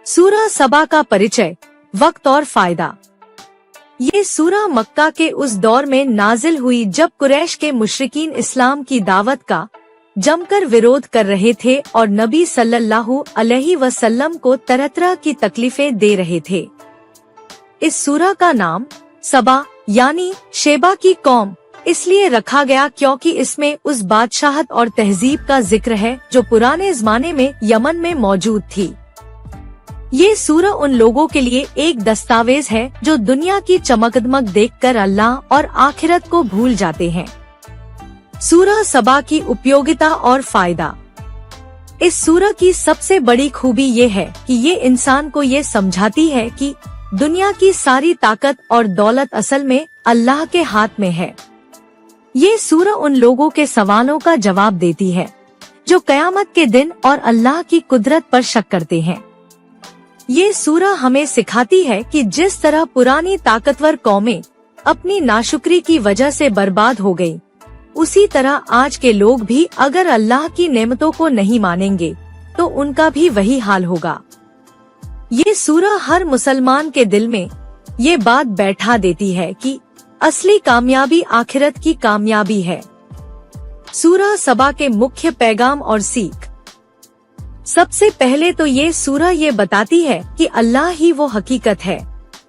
सूरह सबा का परिचय, वक्त और फायदा। ये सूरह मक्का के उस दौर में नाजिल हुई जब कुरैश के मुशरिकीन इस्लाम की दावत का जमकर विरोध कर रहे थे और नबी सल्लल्लाहु अलैहि वसल्लम को तरह तरह की तकलीफें दे रहे थे। इस सूरह का नाम सबा यानी शेबा की कौम इसलिए रखा गया क्योंकि इसमें उस बादशाहत और तहजीब का जिक्र है जो पुराने जमाने में यमन में मौजूद थी। ये सूरह उन लोगों के लिए एक दस्तावेज है जो दुनिया की चमकदमक देखकर अल्लाह और आखिरत को भूल जाते हैं। सूरह सबा की उपयोगिता और फायदा। इस सूरह की सबसे बड़ी खूबी ये है कि ये इंसान को ये समझाती है कि दुनिया की सारी ताकत और दौलत असल में अल्लाह के हाथ में है। ये सूरह उन लोगों के सवालों का जवाब देती है जो कयामत के दिन और अल्लाह की कुदरत पर शक करते हैं। ये सूरह हमें सिखाती है कि जिस तरह पुरानी ताकतवर कौमें अपनी नाशुक्री की वजह से बर्बाद हो गई, उसी तरह आज के लोग भी अगर अल्लाह की नेमतों को नहीं मानेंगे तो उनका भी वही हाल होगा। ये सूरह हर मुसलमान के दिल में ये बात बैठा देती है कि असली कामयाबी आखिरत की कामयाबी है। सूरह सबा के मुख्य पैगाम और सीख। सबसे पहले तो ये सूरह ये बताती है कि अल्लाह ही वो हकीकत है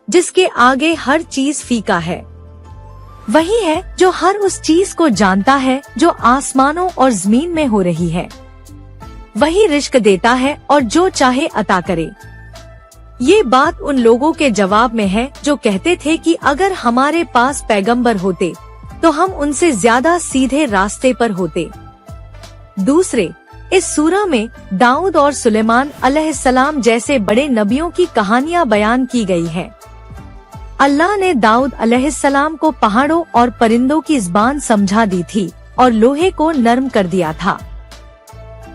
जिसके आगे हर चीज फीका है। वही है जो हर उस चीज को जानता है जो आसमानों और जमीन में हो रही है। वही रिस्क देता है और जो चाहे अता करे। ये बात उन लोगों के जवाब में है जो कहते थे कि अगर हमारे पास पैगंबर होते तो हम उनसे ज्यादा सीधे रास्ते पर होते। दूसरे, इस सूरह में दाऊद और सुलेमान अलैहिस्सलाम जैसे बड़े नबियों की कहानियां बयान की गई है। अल्लाह ने दाऊद अलैहिस्सलाम को पहाड़ों और परिंदों की ज़बान समझा दी थी और लोहे को नरम कर दिया था।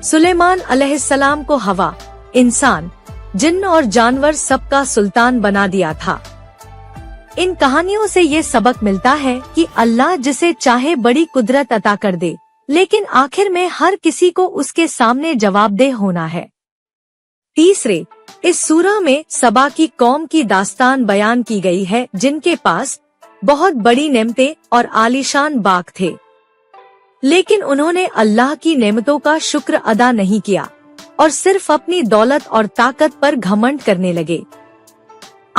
सुलेमान अलैहिस्सलाम को हवा, इंसान, जिन्न और जानवर सबका सुल्तान बना दिया था। इन कहानियों से ये सबक मिलता है कि अल्लाह जिसे चाहे बड़ी कुदरत अता कर दे, लेकिन आखिर में हर किसी को उसके सामने जवाबदेह होना है। तीसरे, इस सूरह में सबा की कौम की दास्तान बयान की गई है जिनके पास बहुत बड़ी नेमतें और आलीशान बाग थे, लेकिन उन्होंने अल्लाह की नेमतों का शुक्र अदा नहीं किया और सिर्फ अपनी दौलत और ताकत पर घमंड करने लगे।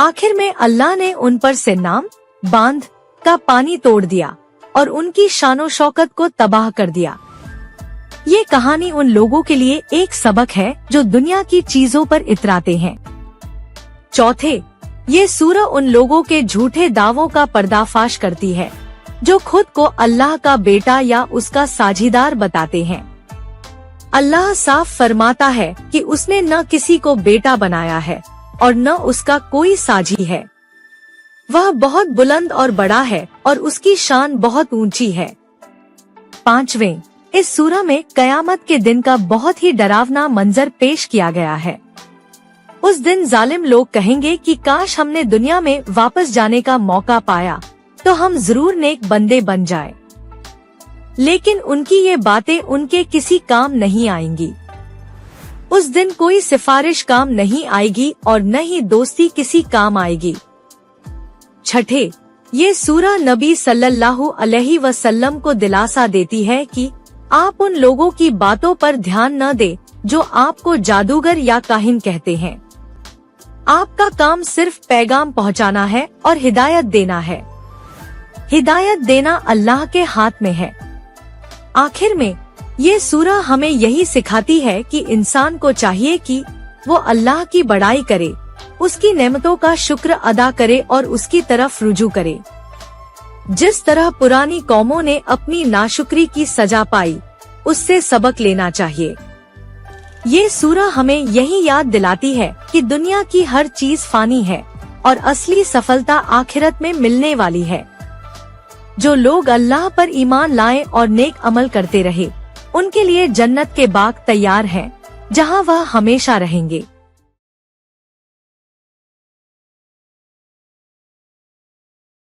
आखिर में अल्लाह ने उन पर से नाम बांध का पानी तोड़ दिया और उनकी शानो शौकत को तबाह कर दिया। ये कहानी उन लोगों के लिए एक सबक है जो दुनिया की चीजों पर इतराते हैं। चौथे, ये सूरह उन लोगों के झूठे दावों का पर्दाफाश करती है जो खुद को अल्लाह का बेटा या उसका साझीदार बताते हैं। अल्लाह साफ फरमाता है कि उसने न किसी को बेटा बनाया है और न उसका कोई साझी है। वह बहुत बुलंद और बड़ा है और उसकी शान बहुत ऊंची है। पांचवें, इस सूरह में कयामत के दिन का बहुत ही डरावना मंजर पेश किया गया है। उस दिन जालिम लोग कहेंगे कि काश हमने दुनिया में वापस जाने का मौका पाया तो हम जरूर नेक बंदे बन जाएं। लेकिन उनकी ये बातें उनके किसी काम नहीं आएंगी। उस दिन कोई सिफारिश काम नहीं आएगी और न ही दोस्ती किसी काम आएगी। छठे, ये सूरह नबी सल्लल्लाहु अलैहि वसल्लम को दिलासा देती है कि आप उन लोगों की बातों पर ध्यान न दें जो आपको जादूगर या काहिन कहते हैं। आपका काम सिर्फ पैगाम पहुंचाना है और हिदायत देना है। हिदायत देना अल्लाह के हाथ में है। आखिर में ये सूरह हमें यही सिखाती है कि इंसान को चाहिए कि वो अल्लाह की बड़ाई करे, उसकी नेमतों का शुक्र अदा करे और उसकी तरफ रुजू करे। जिस तरह पुरानी कौमों ने अपनी नाशुक्री की सजा पाई, उससे सबक लेना चाहिए। ये सूरह हमें यही याद दिलाती है कि दुनिया की हर चीज फानी है और असली सफलता आखिरत में मिलने वाली है। जो लोग अल्लाह पर ईमान लाएं और नेक अमल करते रहे, उनके लिए जन्नत के बाग तैयार हैं, जहां वह हमेशा रहेंगे।